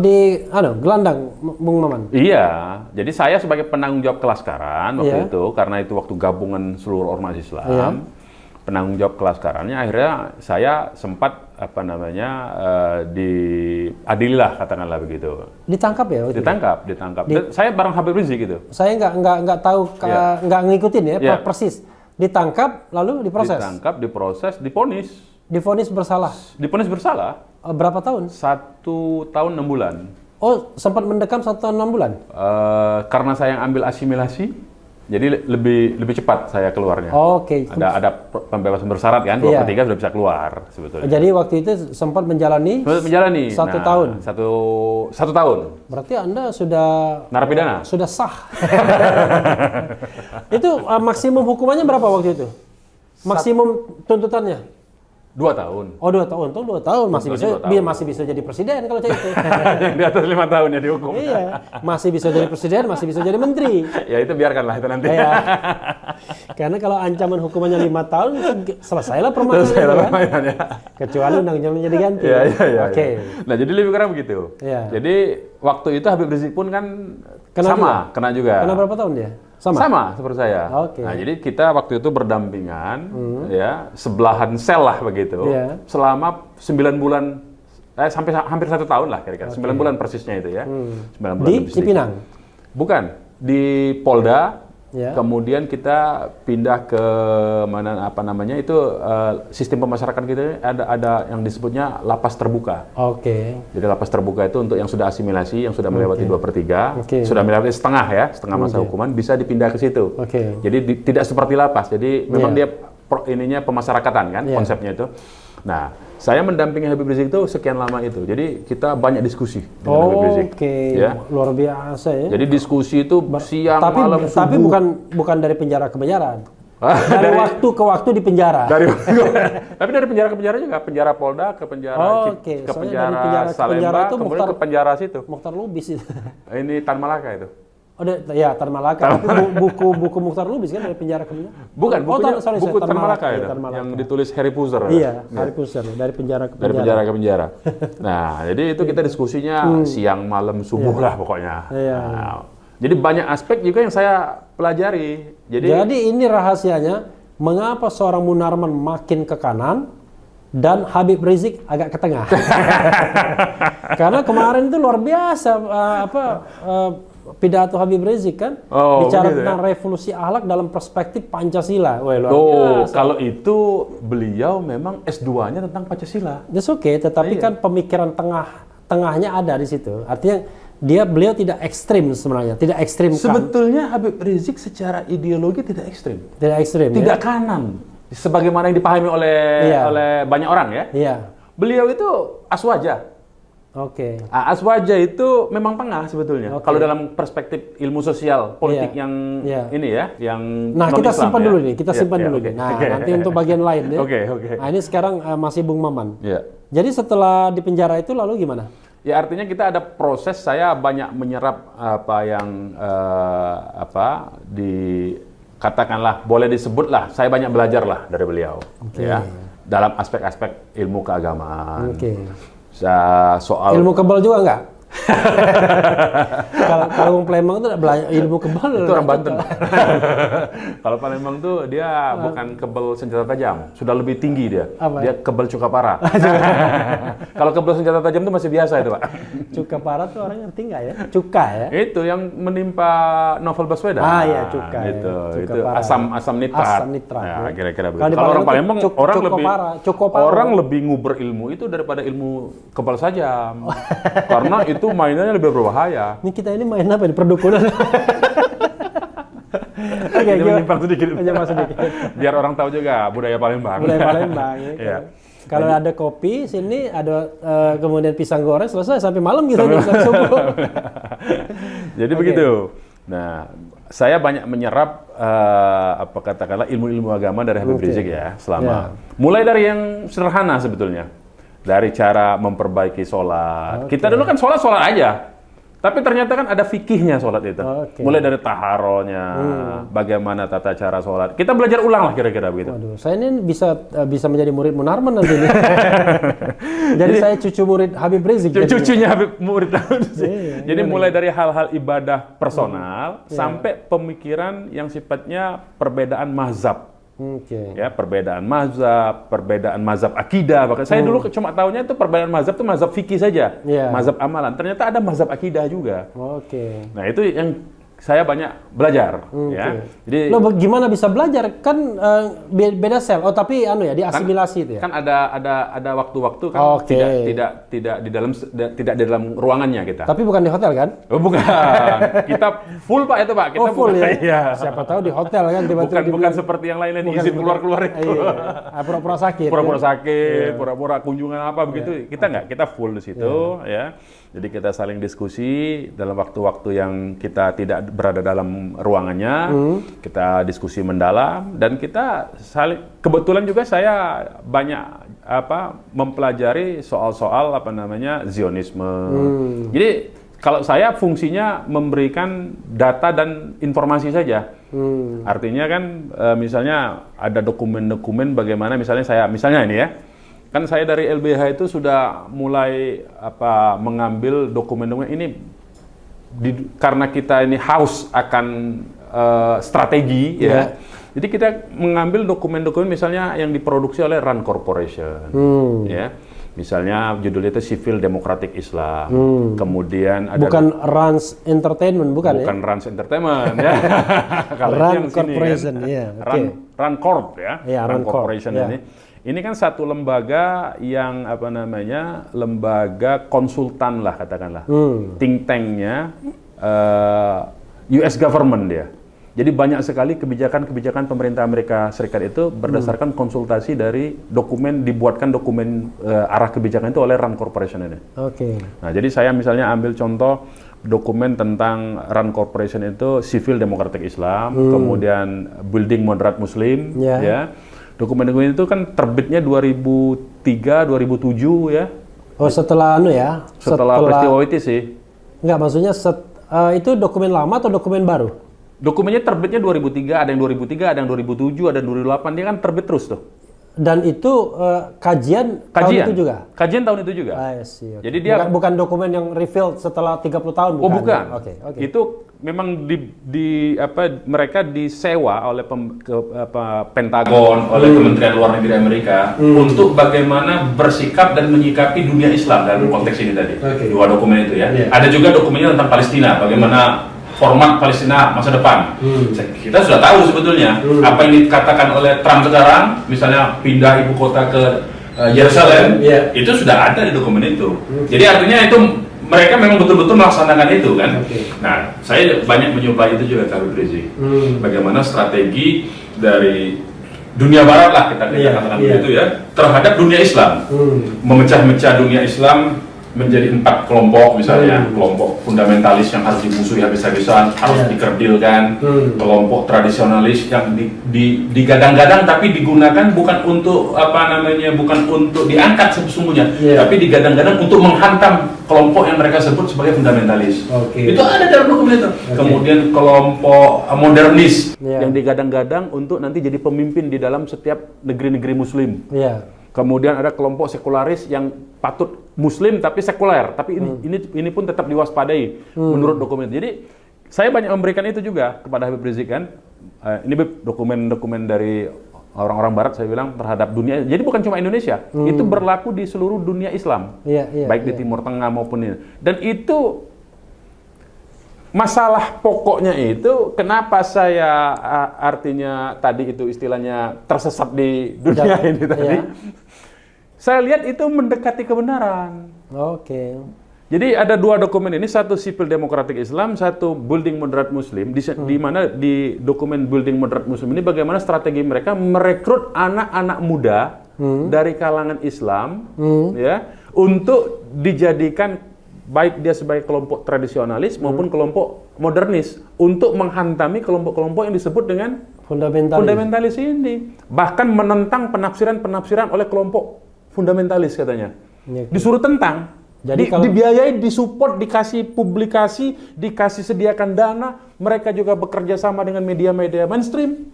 Speaker 2: gelandang Bung Maman.
Speaker 1: Iya, jadi saya sebagai penanggung jawab kelaskaran waktu itu, karena itu waktu gabungan seluruh ormas Islam. Penanggung jawab kelaskarannya, akhirnya saya sempat diadililah katakanlah begitu.
Speaker 2: Ditangkap ya?
Speaker 1: Ditangkap. Dan saya bareng Habib Rizik gitu.
Speaker 2: Saya nggak tahu, nggak ngikutin ya persis. Ditangkap lalu diproses.
Speaker 1: Ditangkap, diproses, divonis.
Speaker 2: Divonis bersalah.
Speaker 1: Divonis bersalah.
Speaker 2: Berapa tahun?
Speaker 1: 1 tahun 6 bulan.
Speaker 2: Oh, sempat mendekam 1 tahun 6 bulan?
Speaker 1: Karena saya yang ambil asimilasi. Jadi lebih cepat saya keluarnya. Ada pembebasan bersyarat kan, 2/3 sudah bisa keluar sebetulnya.
Speaker 2: Jadi waktu itu sempat menjalani 1 tahun.
Speaker 1: Satu tahun.
Speaker 2: Berarti Anda sudah
Speaker 1: narapidana.
Speaker 2: Sudah sah. Itu maksimum hukumannya berapa waktu itu? Maksimum tuntutannya?
Speaker 1: 2 tahun.
Speaker 2: Oh, 2 tahun. Tuh 2 tahun masih bisa jadi presiden kalau itu.
Speaker 1: Di atas 5 tahun ya dihukum.
Speaker 2: Iya, masih bisa jadi presiden, masih bisa jadi menteri.
Speaker 1: Ya itu biarkanlah itu nanti.
Speaker 2: Iya. Karena kalau ancaman hukumannya 5 tahun, selesailah permainannya. Kecuali undang-undangnya diganti.
Speaker 1: Iya. Nah, jadi lebih kurang begitu. Jadi waktu itu Habib Rizik pun kan kena juga.
Speaker 2: Kena berapa tahun dia?
Speaker 1: Sama seperti saya. Nah, jadi kita waktu itu berdampingan, ya, sebelahan sel lah begitu, selama 9 bulan, sampai hampir 1 tahun lah kira-kira, 9 bulan persisnya itu ya. 9 bulan
Speaker 2: di Cipinang?
Speaker 1: Bukan, di Polda. Kemudian kita pindah ke itu sistem pemasyarakat kita ada yang disebutnya lapas terbuka. Jadi lapas terbuka itu untuk yang sudah asimilasi, yang sudah melewati 2/3, sudah melewati setengah masa hukuman, bisa dipindah ke situ. Jadi tidak seperti lapas. Jadi memang dia ininya pemasyarakatan kan konsepnya itu. Nah, saya mendampingi Habib Rizik itu sekian lama itu. Jadi kita banyak diskusi dengan Habib Rizik.
Speaker 2: Oke, ya. Luar biasa ya.
Speaker 1: Jadi diskusi itu siang, malam, subuh.
Speaker 2: Tapi bukan dari penjara ke penjara. Dari waktu ke waktu di penjara.
Speaker 1: Tapi dari penjara ke penjara juga, penjara Polda ke penjara ke penjara Salemba, kemudian ke penjara situ.
Speaker 2: Mukhtar Lubis itu.
Speaker 1: Ini Tan Malaka itu.
Speaker 2: Oh, ya Tan Malaka. Tapi buku Mukhtar Lubis kan dari penjara ke penjara.
Speaker 1: Bukan, buku Tan Malaka itu yang ditulis Harry Pusser.
Speaker 2: Iya, Harry Pusser dari penjara ke penjara.
Speaker 1: Dari penjara ke penjara. Nah, jadi itu kita diskusinya siang, malam, subuh lah pokoknya.
Speaker 2: Iya.
Speaker 1: Nah, jadi banyak aspek juga yang saya pelajari.
Speaker 2: Jadi ini rahasianya mengapa seorang Munarman makin ke kanan dan Habib Rizik agak ke tengah. Karena kemarin itu luar biasa pidato Habib Rizik kan bicara tentang revolusi akhlak dalam perspektif Pancasila. Wah, luar biasa.
Speaker 1: Kalau itu beliau memang S2-nya tentang Pancasila.
Speaker 2: That's okay, tetapi kan pemikiran tengahnya ada di situ. Artinya beliau tidak ekstrim sebenarnya, tidak ekstrim.
Speaker 1: Sebetulnya Habib Rizik secara ideologi tidak ekstrim.
Speaker 2: Tidak ekstrim.
Speaker 1: Tidak kanan. Sebagaimana yang dipahami oleh banyak orang ya.
Speaker 2: Iya.
Speaker 1: Beliau itu aswaja.
Speaker 2: Oke.
Speaker 1: Aswaja itu memang tengah sebetulnya. Kalau dalam perspektif ilmu sosial politik yang ini ya, yang
Speaker 2: nah kita simpan dulu nih, kita simpan dulu. Nah nanti untuk bagian lain ya.
Speaker 1: Oke.
Speaker 2: Nah ini sekarang masih Bung Maman.
Speaker 1: Iya.
Speaker 2: Jadi setelah di penjara itu lalu gimana?
Speaker 1: Ya artinya kita ada proses, saya banyak menyerap apa yang katakanlah boleh disebutlah, saya banyak belajar lah dari beliau, ya dalam aspek-aspek ilmu keagamaan. Soal
Speaker 2: ilmu kebal juga enggak? Kalau Palembang itu ilmu kebal
Speaker 1: itu orang Banten. Kalau Palembang tuh dia bukan kebal senjata tajam, sudah lebih tinggi dia. Dia kebal cuka parah. Kalau kebal senjata tajam itu masih biasa itu, Pak.
Speaker 2: Cuka parah tuh orangnya ngerti nggak ya? Cuka ya?
Speaker 1: Itu yang menimpa Novel Baswedan.
Speaker 2: Iya cuka.
Speaker 1: Itu
Speaker 2: parah.
Speaker 1: asam nitrat.
Speaker 2: Asam nitrat.
Speaker 1: Ya, kira-kira begitu. Kalau orang Palembang orang lebih nguber ilmu itu daripada ilmu kebal sajam. Karena itu mainannya lebih berbahaya.
Speaker 2: Ini kita ini main apa di perdukunan? Oke,
Speaker 1: menyimpang sedikit.
Speaker 2: sedikit.
Speaker 1: Biar orang tahu juga budaya Palembang.
Speaker 2: Budaya Palembang. Ya. Kalau ada kopi sini, ada kemudian pisang goreng selesai sampai malam gitu sampai subuh.
Speaker 1: Jadi begitu. Nah, saya banyak menyerap katakanlah ilmu-ilmu agama dari Habib Rizik ya selama. Mulai dari yang sederhana sebetulnya. Dari cara memperbaiki sholat. Kita dulu kan sholat aja. Tapi ternyata kan ada fikihnya sholat itu. Mulai dari taharonya, bagaimana tata cara sholat. Kita belajar ulang lah kira-kira begitu.
Speaker 2: Waduh, saya ini bisa menjadi murid Munarman nanti nih. Jadi saya cucu murid Habib Rizik.
Speaker 1: Cucunya Habib murid Habib Rizik. Jadi mulai dari hal-hal ibadah personal sampai pemikiran yang sifatnya perbedaan mazhab. Ya, perbedaan mazhab akidah. Bahkan saya dulu cuma tahunya itu perbedaan mazhab itu mazhab fikih saja, mazhab amalan. Ternyata ada mazhab akidah juga. Nah itu yang saya banyak belajar. Ya. Jadi
Speaker 2: lo gimana bisa belajar? Kan beda sel. Oh tapi diasimilasi itu ya.
Speaker 1: Kan ada waktu-waktu kan tidak di dalam ruangannya kita.
Speaker 2: Tapi bukan di hotel kan?
Speaker 1: Oh, bukan. Kita full Pak itu Pak. Kita
Speaker 2: full ya. Iya. Siapa tahu di hotel kan tiba-tiba
Speaker 1: bukan seperti yang lain-lain izin keluar-keluar itu.
Speaker 2: Pura-pura sakit.
Speaker 1: Pura-pura sakit, pura-pura kunjungan apa begitu. Kita enggak, kita full di situ ya. Jadi kita saling diskusi dalam waktu-waktu yang kita tidak berada dalam ruangannya, kita diskusi mendalam dan kita kebetulan juga saya banyak mempelajari soal-soal Zionisme. Jadi kalau saya fungsinya memberikan data dan informasi saja. Artinya kan misalnya ada dokumen-dokumen bagaimana misalnya ini ya. Kan saya dari LBH itu sudah mulai mengambil dokumen-dokumen ini karena kita ini haus akan strategi ya. Jadi kita mengambil dokumen-dokumen misalnya yang diproduksi oleh RAND Corporation ya. Misalnya judulnya itu Civil Democratic Islam. Kemudian ada
Speaker 2: bukan RAND Entertainment bukan
Speaker 1: RAND Entertainment ya.
Speaker 2: RAND Corporation ya.
Speaker 1: RAND Corp ya. RAND Corporation ini. Ini kan satu lembaga yang lembaga konsultan lah katakanlah, think tanknya US government dia. Jadi banyak sekali kebijakan-kebijakan pemerintah Amerika Serikat itu berdasarkan konsultasi dari dibuatkan dokumen arah kebijakan itu oleh RAND Corporation ini.
Speaker 2: Oke.
Speaker 1: Nah, jadi saya misalnya ambil contoh dokumen tentang RAND Corporation itu Civil Democratic Islam, kemudian Building Moderate Muslim, ya. Dokumen-dokumen itu kan terbitnya 2003, 2007 ya.
Speaker 2: Oh, setelah
Speaker 1: Setelah peristiwa itu sih.
Speaker 2: Enggak, maksudnya itu dokumen lama atau dokumen baru?
Speaker 1: Dokumennya terbitnya 2003, ada yang 2003, ada yang 2007, ada yang 2008, dia kan terbit terus tuh.
Speaker 2: Dan itu kajian tahun itu juga?
Speaker 1: Kajian tahun itu juga.
Speaker 2: Okay.
Speaker 1: Jadi dia
Speaker 2: bukan dokumen yang revealed setelah 30 tahun, bukan?
Speaker 1: Oh, bukan.
Speaker 2: Okay.
Speaker 1: Itu memang mereka disewa oleh Pentagon, oleh Kementerian Luar Negeri Amerika untuk bagaimana bersikap dan menyikapi dunia Islam dalam konteks ini tadi. Dua dokumen itu ya. Ada juga dokumennya tentang Palestina, bagaimana format Palestina masa depan. Kita sudah tahu sebetulnya apa yang dikatakan oleh Trump sekarang, misalnya pindah ibu kota ke Yerusalem, itu sudah ada di dokumen itu. Jadi artinya itu mereka memang betul-betul melaksanakan itu kan. Nah, saya banyak mencoba itu juga Habib Rizik. Bagaimana strategi dari dunia barat lah kita katakan begitu ya, terhadap dunia Islam. Memecah-mecah dunia Islam menjadi 4 kelompok misalnya, kelompok fundamentalis yang harus dimusuhi habis-habisan, harus dikerdilkan, kelompok tradisionalis yang digadang-gadang tapi digunakan bukan untuk bukan untuk diangkat sesungguhnya, tapi digadang-gadang untuk menghantam kelompok yang mereka sebut sebagai fundamentalis. Itu ada dalam dokumen itu. Kemudian kelompok modernis yang digadang-gadang untuk nanti jadi pemimpin di dalam setiap negeri-negeri Muslim. Kemudian ada kelompok sekularis yang patut Muslim tapi sekuler, tapi ini pun tetap diwaspadai menurut dokumen. Jadi saya banyak memberikan itu juga kepada Habib Rizik kan. Ini dokumen-dokumen dari orang-orang Barat saya bilang terhadap dunia. Jadi bukan cuma Indonesia, itu berlaku di seluruh dunia Islam, baik di Timur Tengah maupun ini. Dan itu masalah pokoknya itu kenapa saya artinya tadi itu istilahnya tersesat di dunia ini tadi. Saya lihat itu mendekati kebenaran. Jadi ada 2 dokumen ini, satu Civil Democratic Islam, satu Building Moderate Muslim. Di mana di dokumen Building Moderate Muslim ini bagaimana strategi mereka merekrut anak-anak muda dari kalangan Islam ya untuk dijadikan baik dia sebagai kelompok tradisionalis maupun kelompok modernis untuk menghantami kelompok-kelompok yang disebut dengan fundamentalis ini. Bahkan menentang penafsiran-penafsiran oleh kelompok fundamentalis katanya. Disuruh tentang. Jadi dibiayai, disupport, dikasih publikasi, dikasih sediakan dana, mereka juga bekerja sama dengan media-media mainstream.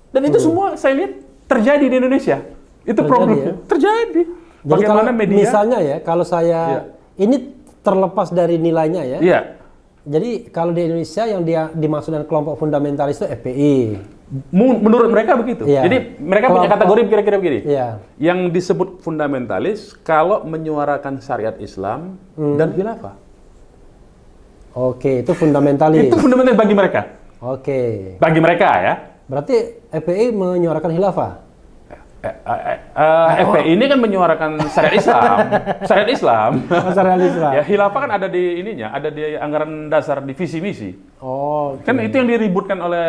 Speaker 1: Dan itu semua saya lihat terjadi di Indonesia. Itu problem terjadi. Bagaimana media
Speaker 2: misalnya ya, kalau saya ini terlepas dari nilainya ya. Jadi kalau di Indonesia yang dia dimaksud dengan kelompok fundamentalis itu FPI.
Speaker 1: Menurut mereka begitu. Jadi mereka punya kategori kira-kira begini. Yang disebut fundamentalis kalau menyuarakan syariat Islam dan khilafah.
Speaker 2: Itu fundamentalis.
Speaker 1: Itu fundamentalis bagi mereka. Bagi mereka ya.
Speaker 2: Berarti FPI menyuarakan khilafah.
Speaker 1: FPI ini kan menyuarakan syariat Islam. Syariat Islam. Ya, khilafah kan ada di ininya, ada di anggaran dasar di visi misi. Kan itu yang diributkan oleh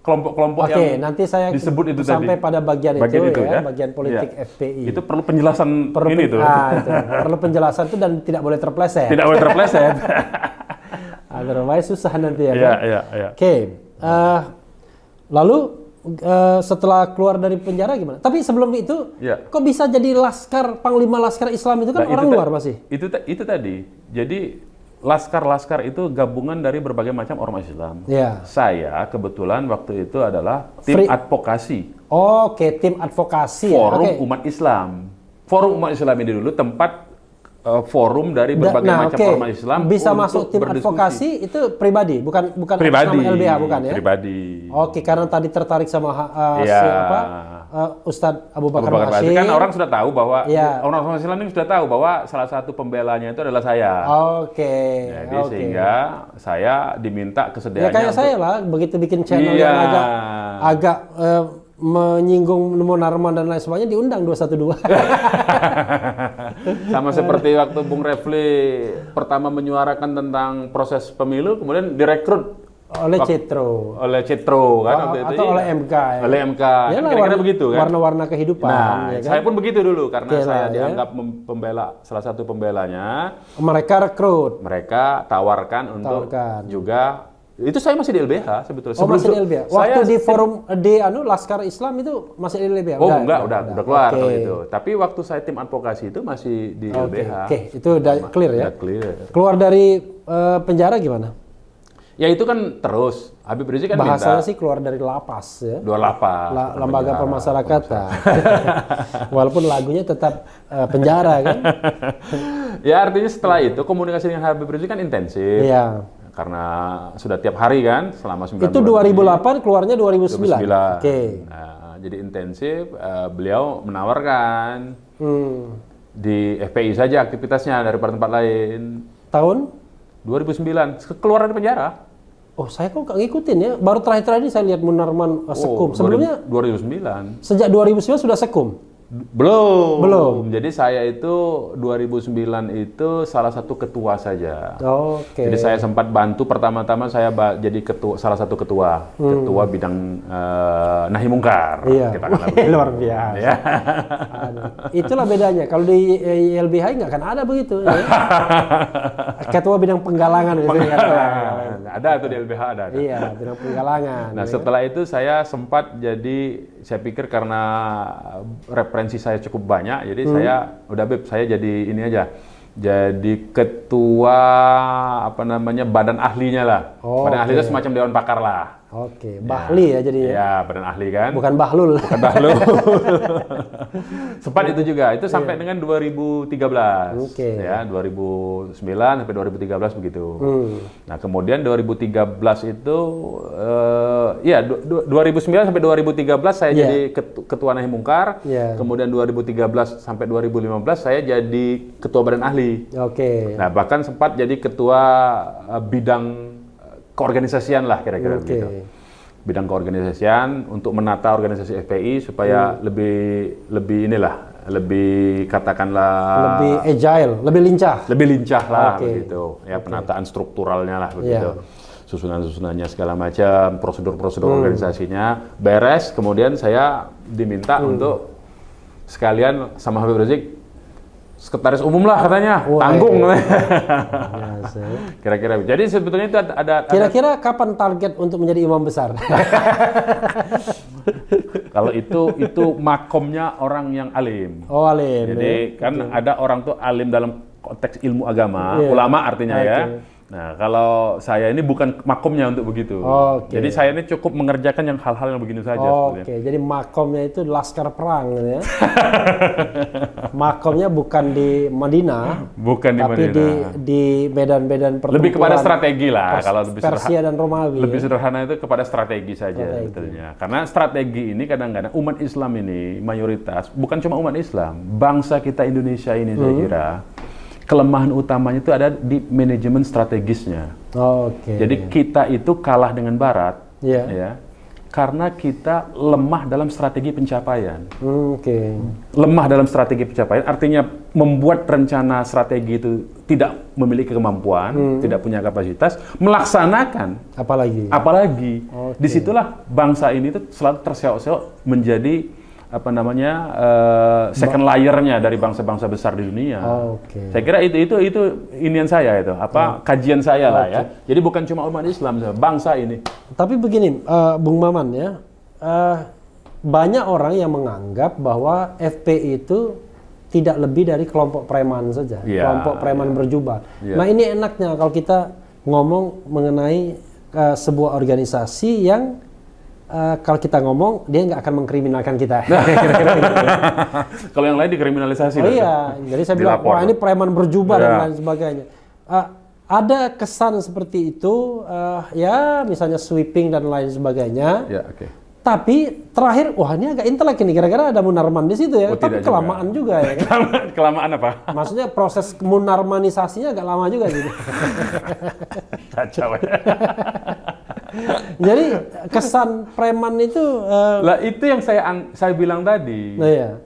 Speaker 1: kelompok-kelompok yang
Speaker 2: nanti saya
Speaker 1: disebut itu
Speaker 2: sampai
Speaker 1: tadi.
Speaker 2: pada bagian itu ya, bagian politik FPI.
Speaker 1: Itu perlu penjelasan ini tuh.
Speaker 2: Perlu penjelasan itu dan tidak boleh terpleset.
Speaker 1: Tidak boleh terpleset.
Speaker 2: Otherwise susah nanti ya kan. Lalu setelah keluar dari penjara gimana? Tapi sebelum itu, kok bisa jadi panglima laskar Islam itu kan orang luar masih?
Speaker 1: Itu tadi. Jadi laskar-laskar itu gabungan dari berbagai macam ormas Islam. Saya kebetulan waktu itu adalah tim advokasi.
Speaker 2: Tim advokasi.
Speaker 1: Forum Umat Islam. Forum Umat Islam ini dulu tempat forum dari berbagai macam ormas Islam.
Speaker 2: Bisa masuk tim advokasi itu pribadi, bukan
Speaker 1: pribadi,
Speaker 2: nama LBH bukan ya?
Speaker 1: Pribadi.
Speaker 2: Karena tadi tertarik sama Ustadz Abu Bakar
Speaker 1: Ba'asyir. Kan orang sudah tahu bahwa orang Islam ini sudah tahu bahwa salah satu pembelanya itu adalah saya. Jadi sehingga saya diminta kesediaannya.
Speaker 2: Kayak saya lah, begitu bikin channel yang agak menyinggung Munarman dan lain sebagainya diundang 212.
Speaker 1: Sama seperti waktu Bung Refli pertama menyuarakan tentang proses pemilu, kemudian direkrut
Speaker 2: Oleh Cetro.
Speaker 3: Oleh Cetro kan waktu itu.
Speaker 2: Atau oleh MK. Ya?
Speaker 3: Oleh MK.
Speaker 2: Ya,
Speaker 3: Kan kira-kira begitu kan.
Speaker 2: Warna-warna kehidupan.
Speaker 3: Nah,
Speaker 2: ya kan?
Speaker 3: saya pun begitu dulu karena saya
Speaker 2: ya.
Speaker 3: dianggap salah satu pembelanya.
Speaker 2: Mereka rekrut.
Speaker 3: Mereka tawarkan untuk juga. Itu saya masih di LBH sebetulnya.
Speaker 2: Masih di LBH. Waktu di forum di Laskar Islam itu masih di LBH.
Speaker 3: Udah keluar kalau itu. Tapi waktu saya tim advokasi itu masih di LBH.
Speaker 2: Oke, itu udah clear ya.
Speaker 3: Udah clear.
Speaker 2: Keluar dari penjara gimana?
Speaker 3: Ya itu kan terus Habib Rizik kan
Speaker 2: bahasanya
Speaker 3: minta
Speaker 2: sih keluar dari lapas ya.
Speaker 3: Dua lapas.
Speaker 2: Lembaga pemasyarakatan. Walaupun lagunya tetap penjara kan.
Speaker 3: Ya artinya setelah itu komunikasi dengan Habib Rizik kan intensif.
Speaker 2: Iya.
Speaker 3: Karena sudah tiap hari kan selama 9
Speaker 2: itu
Speaker 3: bulan.
Speaker 2: 2008 keluarnya 2009.
Speaker 3: Oke. Nah, jadi intensif beliau menawarkan di FPI saja aktivitasnya daripada tempat lain.
Speaker 2: Tahun
Speaker 3: 2009 keluar dari penjara.
Speaker 2: Oh, saya kok nggak ngikutin ya. Baru terakhir ini saya lihat Munarman sekum. Sebelumnya
Speaker 3: 2009.
Speaker 2: Sejak 2009 sudah sekum.
Speaker 3: Belum. Jadi saya itu 2009 itu salah satu ketua saja.
Speaker 2: Oke.
Speaker 3: Jadi saya sempat bantu pertama-tama saya jadi salah satu ketua bidang nahi mungkar.
Speaker 2: Iya.
Speaker 3: Kita
Speaker 2: Luar biasa. Ya. Itulah bedanya. Kalau di LBH nggak akan ada begitu. Ya. Ketua bidang penggalangan.
Speaker 3: Ada tuh di LBH ada.
Speaker 2: Iya, bidang penggalangan.
Speaker 3: Nah setelah itu saya sempat jadi, saya pikir karena referensi saya cukup banyak, jadi saya udah saya jadi ini aja, jadi ketua badan ahlinya lah. Badan ahli itu semacam dewan pakar lah.
Speaker 2: Oke, Bahli ya jadi ya.
Speaker 3: Ya, badan ahli kan.
Speaker 2: Bukan Bahlul.
Speaker 3: Sempat itu juga, itu sampai dengan 2013. Ya, 2009 sampai 2013 begitu. Nah, kemudian 2013 itu 2009 sampai 2013 saya jadi ketua nahi mungkar. Kemudian 2013 sampai 2015 saya jadi ketua badan ahli.
Speaker 2: Oke.
Speaker 3: Nah, bahkan sempat jadi ketua bidang keorganisasian lah kira-kira begitu. Bidang keorganisasian untuk menata organisasi FPI supaya lebih katakanlah
Speaker 2: lebih agile, lebih lincah
Speaker 3: lah begitu. Ya penataan strukturalnya lah begitu. Susunan-susunannya segala macam, prosedur-prosedur organisasinya beres, kemudian saya diminta untuk sekalian sama Habib Rizik sekretaris umum lah katanya, tanggung. Kira-kira. Jadi sebetulnya itu ada.
Speaker 2: Kira-kira kapan target untuk menjadi imam besar?
Speaker 3: Kalau itu makomnya orang yang alim.
Speaker 2: Oh alim.
Speaker 3: Jadi kan ada orang tuh alim dalam konteks ilmu agama, ulama artinya ya. Nah, kalau saya ini bukan makomnya untuk begitu. Jadi saya ini cukup mengerjakan yang hal-hal yang begini saja.
Speaker 2: Jadi makomnya itu laskar perang ya. Makomnya bukan di Madinah, tapi di medan-medan pertempuran.
Speaker 3: Lebih kepada strategi lah kalau lebih
Speaker 2: Persia dan Romawi.
Speaker 3: Lebih sederhana itu kepada strategi saja sebetulnya. Karena strategi ini kadang-kadang umat Islam ini mayoritas bukan cuma umat Islam, bangsa kita Indonesia ini saya kira kelemahan utamanya itu ada di manajemen strategisnya. Jadi kita itu kalah dengan Barat, ya, karena kita lemah dalam strategi pencapaian. Lemah dalam strategi pencapaian, artinya membuat rencana strategi itu tidak memiliki kemampuan, tidak punya kapasitas, melaksanakan. Apalagi. Disitulah bangsa ini tuh selalu terseok-seok menjadi second layer-nya dari bangsa-bangsa besar di dunia. Saya kira itu inian saya itu, kajian saya lah ya. Jadi bukan cuma umat Islam, bangsa ini.
Speaker 2: Tapi begini, Bung Maman ya, banyak orang yang menganggap bahwa FPI itu tidak lebih dari kelompok preman saja, kelompok preman berjubah. Nah ini enaknya kalau kita ngomong mengenai sebuah organisasi yang kalau kita ngomong, dia nggak akan mengkriminalkan kita.
Speaker 3: Kalau yang lain dikriminalisasi.
Speaker 2: Jadi saya bilang, wah ini preman berjubah dan lain sebagainya. Ada kesan seperti itu, ya misalnya sweeping dan lain sebagainya. Tapi terakhir, wah ini agak intelek ini, kira-kira ada Munarman di situ ya. Tapi kelamaan juga ya.
Speaker 3: Kelamaan apa?
Speaker 2: Maksudnya proses munarmanisasinya agak lama juga gitu.
Speaker 3: Kacau ya.
Speaker 2: Jadi kesan preman itu
Speaker 3: lah itu yang saya bilang tadi.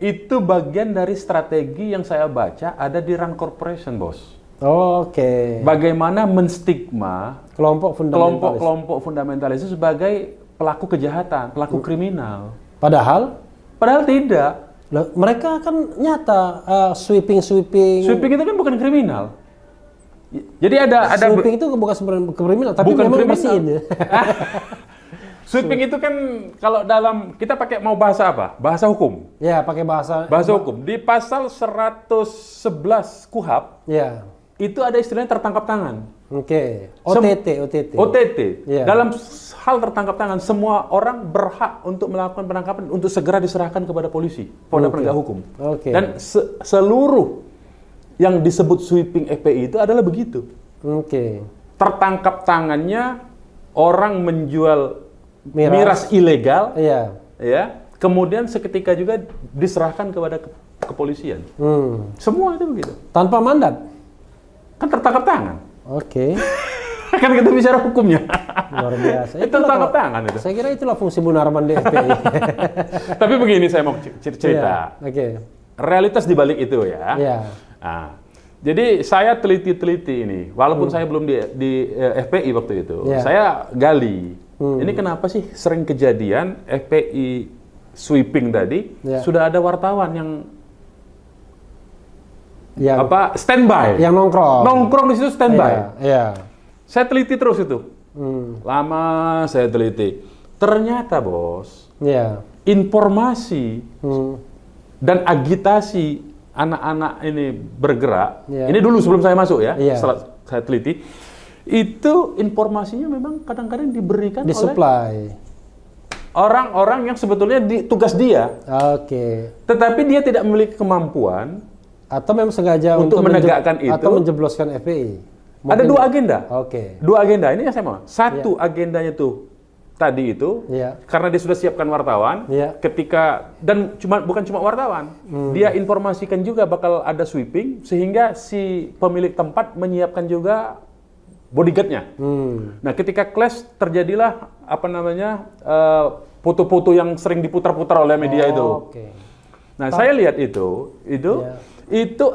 Speaker 3: Itu bagian dari strategi yang saya baca ada di Rand Corporation, Bos.
Speaker 2: Oke.
Speaker 3: Bagaimana menstigma kelompok fundamentalis itu sebagai pelaku kejahatan, pelaku kriminal.
Speaker 2: Padahal
Speaker 3: tidak.
Speaker 2: Loh, mereka kan nyata sweeping.
Speaker 3: Sweeping itu kan bukan kriminal. Jadi ada
Speaker 2: sweeping itu bukan sebenarnya kriminal, tapi
Speaker 3: bukan
Speaker 2: memang
Speaker 3: kriminal.
Speaker 2: bersihin ya.
Speaker 3: Sweeping itu kan kalau dalam kita pakai mau bahasa apa? Bahasa hukum.
Speaker 2: Ya, pakai bahasa
Speaker 3: hukum. Di pasal 111 KUHP.
Speaker 2: Ya.
Speaker 3: Itu ada istilahnya tertangkap tangan.
Speaker 2: Oke. OTT.
Speaker 3: Ya. Dalam hal tertangkap tangan, semua orang berhak untuk melakukan penangkapan untuk segera diserahkan kepada polisi, kepada penegak hukum.
Speaker 2: Oke.
Speaker 3: Dan seluruh yang disebut sweeping FPI itu adalah begitu.
Speaker 2: Oke.
Speaker 3: Tertangkap tangannya orang menjual miras ilegal, ya. Kemudian seketika juga diserahkan kepada kepolisian. Semua itu begitu.
Speaker 2: Tanpa mandat.
Speaker 3: Kan tertangkap tangan.
Speaker 2: Oke.
Speaker 3: Kan kita bicara hukumnya.
Speaker 2: Luar biasa.
Speaker 3: Itu tertangkap tangan itu.
Speaker 2: Saya kira itulah fungsi Munarman di FPI.
Speaker 3: Tapi begini saya mau cerita.
Speaker 2: Oke.
Speaker 3: Realitas di balik itu ya.
Speaker 2: Iya.
Speaker 3: Nah, jadi saya teliti ini, walaupun saya belum di FPI waktu itu, saya gali. Ini kenapa sih sering kejadian FPI sweeping tadi sudah ada wartawan yang standby,
Speaker 2: yang nongkrong
Speaker 3: di situ standby.
Speaker 2: Iya.
Speaker 3: Saya teliti terus itu, lama saya teliti. Ternyata bos, informasi dan agitasi anak-anak ini bergerak. Ini dulu sebelum saya masuk ya, setelah saya teliti, itu informasinya memang kadang-kadang diberikan
Speaker 2: disuplai
Speaker 3: orang-orang yang sebetulnya tugas dia.
Speaker 2: Oke.
Speaker 3: Tetapi dia tidak memiliki kemampuan.
Speaker 2: Atau memang sengaja
Speaker 3: untuk menegakkan itu,
Speaker 2: atau menjebloskan FPI.
Speaker 3: Ada dua agenda.
Speaker 2: Oke.
Speaker 3: Dua agenda ini yang saya mau. Satu agendanya tuh tadi itu, karena dia sudah siapkan wartawan. Ketika dan bukan cuma wartawan, dia informasikan juga bakal ada sweeping sehingga si pemilik tempat menyiapkan juga bodyguardnya. Nah, ketika clash terjadilah foto-foto yang sering diputar-putar oleh media itu. Nah, saya lihat itu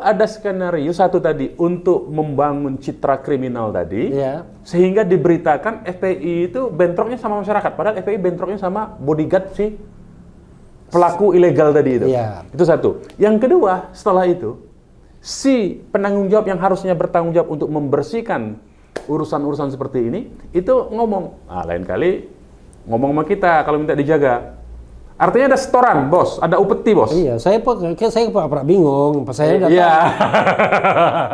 Speaker 3: ada skenario satu tadi untuk membangun citra kriminal tadi, sehingga diberitakan FPI itu bentroknya sama masyarakat, padahal FPI bentroknya sama bodyguard si pelaku ilegal tadi itu. Itu satu. Yang kedua, setelah itu si penanggung jawab yang harusnya bertanggung jawab untuk membersihkan urusan-urusan seperti ini itu ngomong, lain kali ngomong sama kita kalau minta dijaga. Artinya ada setoran, bos, ada upeti, bos.
Speaker 2: Iya, saya pernah bingung, pas saya datang.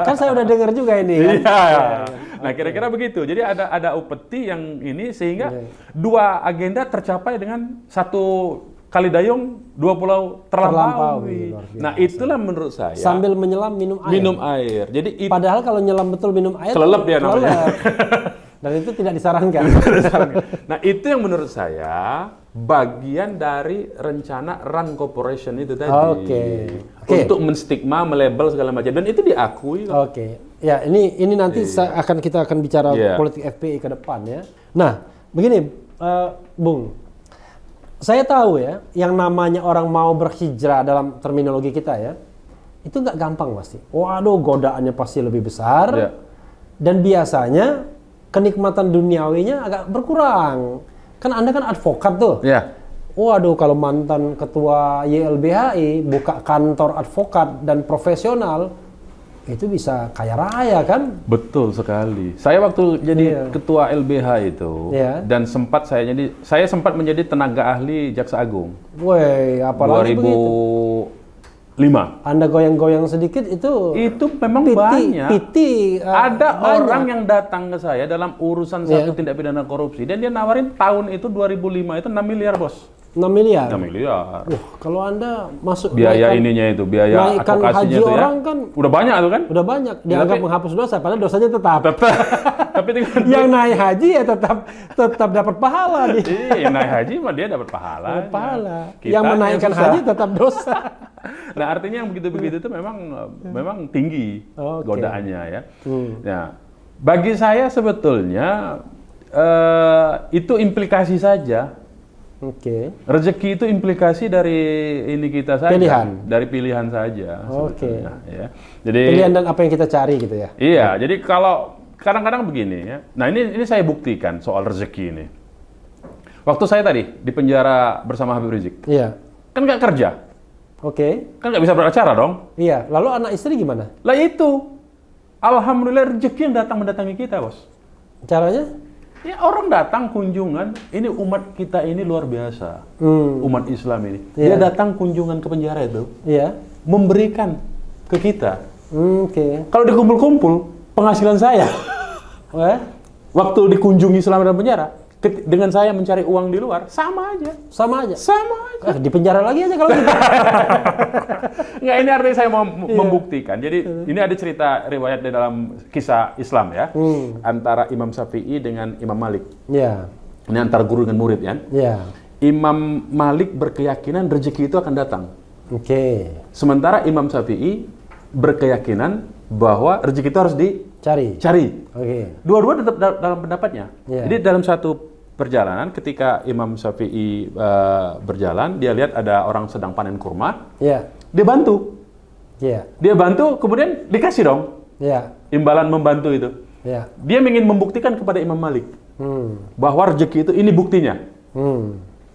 Speaker 2: Kan saya udah dengar juga ini. Kan?
Speaker 3: Nah, kira-kira begitu. Jadi ada upeti yang ini sehingga dua agenda tercapai dengan satu kali dayung, dua pulau terlampaui. Nah, itulah menurut saya.
Speaker 2: Sambil menyelam minum air.
Speaker 3: Jadi
Speaker 2: padahal kalau nyelam betul minum air,
Speaker 3: kelelep dia namanya.
Speaker 2: Dan itu tidak disarankan.
Speaker 3: Nah, itu yang menurut saya bagian dari rencana Run Corporation itu tadi. Untuk menstigma, melabel segala macam, dan itu diakui.
Speaker 2: Ya, ini nanti kita akan bicara politik FPI ke depan ya. Nah, begini, Bung, saya tahu ya, yang namanya orang mau berhijrah dalam terminologi kita ya, itu nggak gampang pasti. Waduh, godaannya pasti lebih besar, dan biasanya kenikmatan duniawinya agak berkurang. Kan Anda kan advokat tuh. Waduh, kalau mantan ketua YLBHI buka kantor advokat dan profesional, itu bisa kaya raya kan?
Speaker 3: Betul sekali. Saya waktu jadi ketua LBH itu, dan saya sempat menjadi tenaga ahli Jaksa Agung.
Speaker 2: Woi, apalagi
Speaker 3: 2005.
Speaker 2: begitu. Anda goyang-goyang sedikit itu
Speaker 3: memang banyak. Ada
Speaker 2: banyak
Speaker 3: orang yang datang ke saya dalam urusan satu tindak pidana korupsi, dan dia nawarin tahun itu 2005 itu 6 miliar, bos.
Speaker 2: 6 miliar?
Speaker 3: 6 miliar.
Speaker 2: Kalau Anda masuk
Speaker 3: biaya biaya advokasinya
Speaker 2: haji
Speaker 3: itu
Speaker 2: orang kan
Speaker 3: udah banyak tuh kan?
Speaker 2: Udah banyak. Dianggap menghapus dosa, padahal dosanya tetap.
Speaker 3: Tapi
Speaker 2: yang naik haji ya tetap dapat pahala nih.
Speaker 3: Yang naik haji mah dia dapat pahala.
Speaker 2: Yang menaikkan haji tetap dosa.
Speaker 3: Nah, artinya yang begitu-begitu itu memang tinggi godaannya ya. Nah, bagi saya sebetulnya itu implikasi saja.
Speaker 2: Oke.
Speaker 3: Rezeki itu implikasi dari ini kita saja.
Speaker 2: Pilihan.
Speaker 3: Dari pilihan saja.
Speaker 2: Oke.
Speaker 3: sebetulnya, ya. Jadi
Speaker 2: Pilihan dan apa yang kita cari gitu ya.
Speaker 3: iya, jadi kalau kadang-kadang begini ya. Nah, ini saya buktikan soal rezeki ini. Waktu saya tadi di penjara bersama Habib Rizik,
Speaker 2: Iya.
Speaker 3: kan nggak kerja,
Speaker 2: Oke.
Speaker 3: kan nggak bisa beracara dong.
Speaker 2: Iya. Lalu anak istri gimana?
Speaker 3: Lah itu, alhamdulillah rezeki yang datang mendatangi kita, bos.
Speaker 2: Caranya?
Speaker 3: Ya orang datang kunjungan, ini umat kita ini luar biasa, umat Islam ini. Dia
Speaker 2: Iya.
Speaker 3: datang kunjungan ke penjara itu,
Speaker 2: Iya.
Speaker 3: memberikan ke kita.
Speaker 2: Oke.
Speaker 3: Kalau dikumpul-kumpul, penghasilan saya,
Speaker 2: Wah,
Speaker 3: waktu dikunjungi selama dalam penjara, dengan saya mencari uang di luar, sama aja.
Speaker 2: sama aja.
Speaker 3: Sama aja.
Speaker 2: Di penjara lagi aja kalau gitu.
Speaker 3: Nggak, ini artinya saya mau membuktikan. Jadi ini ada cerita riwayat di dalam kisah Islam ya, antara Imam Syafi'i dengan Imam Malik.
Speaker 2: Iya.
Speaker 3: Ini antar guru dengan murid ya.
Speaker 2: Iya.
Speaker 3: Imam Malik berkeyakinan rezeki itu akan datang.
Speaker 2: Oke.
Speaker 3: Sementara Imam Syafi'i berkeyakinan bahwa rezeki itu harus dicari.
Speaker 2: Oke.
Speaker 3: Dua-dua tetap dalam pendapatnya.
Speaker 2: Iya.
Speaker 3: Jadi dalam satu perjalanan ketika Imam Syafi'i berjalan, dia lihat ada orang sedang panen kurma,
Speaker 2: Iya.
Speaker 3: dia bantu.
Speaker 2: Iya.
Speaker 3: Dia bantu, kemudian dikasih dong
Speaker 2: Iya.
Speaker 3: imbalan membantu itu.
Speaker 2: Iya.
Speaker 3: Dia ingin membuktikan kepada Imam Malik bahwa rezeki itu ini buktinya.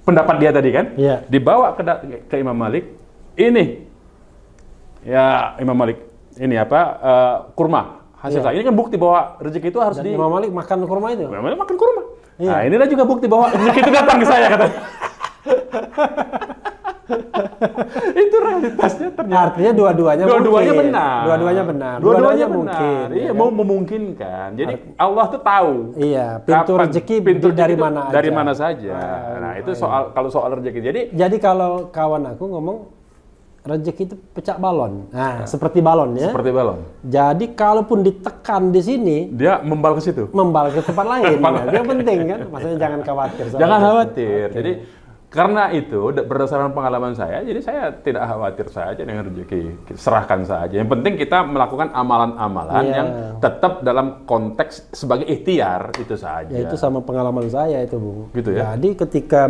Speaker 3: Pendapat dia tadi kan,
Speaker 2: Iya.
Speaker 3: dibawa ke Imam Malik. Ini, ya Imam Malik, ini apa? Kurma hasil
Speaker 2: Iya.
Speaker 3: saya. Ini kan bukti bahwa rezeki itu harus
Speaker 2: Dan Imam Malik makan kurma itu.
Speaker 3: Imam Malik makan kurma.
Speaker 2: Iya.
Speaker 3: Nah, inilah juga bukti bahwa rezeki itu datang ke saya katanya. Itu realitasnya ternyata.
Speaker 2: Artinya dua-duanya
Speaker 3: Dua-duanya
Speaker 2: mungkin.
Speaker 3: benar.
Speaker 2: Dua-duanya benar.
Speaker 3: Dua-duanya
Speaker 2: mungkin.
Speaker 3: benar. Iya,
Speaker 2: ya kan?
Speaker 3: mau memungkinkan. Jadi Allah tuh tahu.
Speaker 2: Iya, pintu
Speaker 3: kapan
Speaker 2: rezeki
Speaker 3: pintu
Speaker 2: dari
Speaker 3: rezeki itu
Speaker 2: mana aja.
Speaker 3: Dari mana saja. Nah, itu kalau soal rezeki.
Speaker 2: Jadi kalau kawan aku ngomong rezeki itu pecah balon. Nah, seperti balon ya.
Speaker 3: seperti balon.
Speaker 2: Jadi kalaupun ditekan di sini,
Speaker 3: Dia membal ke situ.
Speaker 2: membal ke tempat lain. Nah, itu yang penting kan. Maksudnya jangan khawatir. soal
Speaker 3: Jangan
Speaker 2: itu.
Speaker 3: khawatir.
Speaker 2: Oke.
Speaker 3: Jadi karena itu berdasarkan pengalaman saya, jadi saya tidak khawatir saja dengan rezeki. Serahkan saja. Yang penting kita melakukan amalan-amalan
Speaker 2: Iya.
Speaker 3: yang tetap dalam konteks sebagai ikhtiar itu saja.
Speaker 2: Ya itu sama pengalaman saya itu, Bung.
Speaker 3: Gitu ya?
Speaker 2: Jadi ketika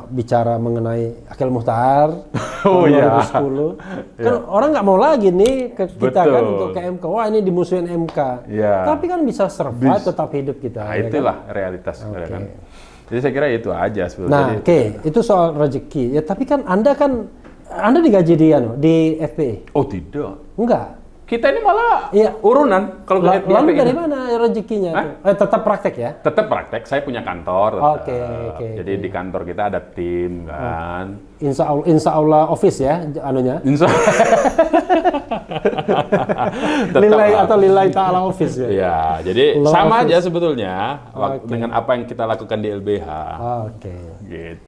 Speaker 2: bicara mengenai Akil Muhtar
Speaker 3: Oh,
Speaker 2: tahun
Speaker 3: iya.
Speaker 2: 2010, kan orang nggak mau lagi nih ke kita kan
Speaker 3: Betul.
Speaker 2: untuk ke MK. Wah, ini dimusuhin MK.
Speaker 3: Iya.
Speaker 2: Tapi kan bisa survive, tetap hidup kita.
Speaker 3: Nah,
Speaker 2: ya
Speaker 3: itulah
Speaker 2: kan?
Speaker 3: realitas.
Speaker 2: Oke.
Speaker 3: Kan? Jadi saya kira itu aja sebetulnya.
Speaker 2: Nah,
Speaker 3: Jadi,
Speaker 2: oke, itu soal rezeki. Ya, tapi kan Anda digaji di FPI?
Speaker 3: oh tidak.
Speaker 2: Enggak.
Speaker 3: Kita ini malah
Speaker 2: Iya.
Speaker 3: urunan kalau
Speaker 2: Lalu
Speaker 3: FPI
Speaker 2: dari
Speaker 3: ini.
Speaker 2: mana rezekinya
Speaker 3: Hah?
Speaker 2: tuh? Tetap praktek ya?
Speaker 3: Tetap praktek, saya punya kantor. tetap.
Speaker 2: Oke.
Speaker 3: Jadi di kantor kita ada tim kan.
Speaker 2: Insya Allah office ya, anunya.
Speaker 3: Insya
Speaker 2: Lillahi ta'ala office ya?
Speaker 3: Ya, jadi
Speaker 2: Law
Speaker 3: sama
Speaker 2: office.
Speaker 3: aja sebetulnya
Speaker 2: Oke.
Speaker 3: dengan apa yang kita lakukan di LBH.
Speaker 2: Oke.
Speaker 3: Gitu.